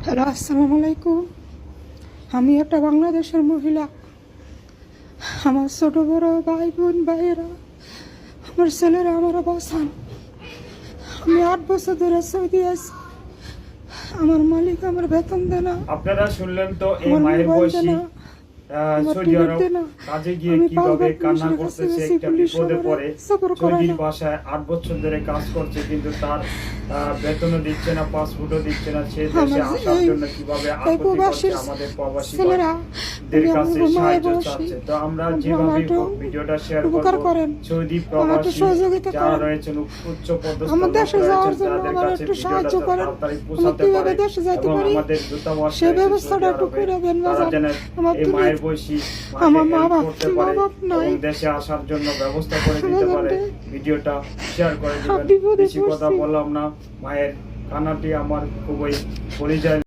Hello, আসসালামু আলাইকুম। আমি একটা বাংলাদেশের মহিলা। আমার ছোট বড় ভাই বোন ভাইয়েরা, আমার ছেলেরা আমার বাসান। আমি 8 বছর ধরে সৌদি আছি। আমার মালিক আমার বেতন দেয় না। আপনারা শুনলেন তো এই আমার মায়ের মোবাইল বয়সী দেয় না, আমার সৌদি টিকিট আরব দেয় না। কাজে গিয়ে আমি কিভাবে 5 বার কান্না পুলিশের কাছে করতেছে, গেছি, একটা পুলিশ বিপদে আমারে পড়ে সবর করে সৌদির না। বাসায় 8 বছর ধরে কাজ করছে, কিন্তু তার বেতনও দিচ্ছে না, পাসপোর্টও দিচ্ছে না। সে দেশে আমার আসার এই জন্য কিভাবে এই আপত্তি করছে, প্রবাসীর আমাদের প্রবাসী ছেলেরা দের কাছে আমার মায়ের সাহায্য বয়সী, চাচ্ছে। তো আমরা আমার যেভাবে একটু ভিডিওটা শেয়ার উপকার করব, করেন, সৌদি আমার একটু প্রবাসী সহযোগিতা যারা করেন। রয়েছেন উচ্চ পদস্থ আমার লোক দেশে যাওয়ার রয়েছেন, জন্য তাদের আমার কাছে একটু ভিডিওটা সাহায্য করেন। তাড়াতাড়ি আমি পৌঁছাতে কিভাবে পারে দেশে যাইতে এবং পারি আমাদের দূতাবাস সে রয়েছে ব্যবস্থাটা সৌদি একটু আরবে, করে দেন তারা বাজার। যেন আমার এই মায়ের বয়সী আমার মা হেল্প বাপ করতে পারে নাই, এবং দেশে আসার জন্য ব্যবস্থা করে দিতে পারে। ভিডিওটা শেয়ার করে দিবেন। বিপদে বেশি কথা পড়ছি। বললাম না, মায়ের কান্নাটি আমার খুবই পরিচয়।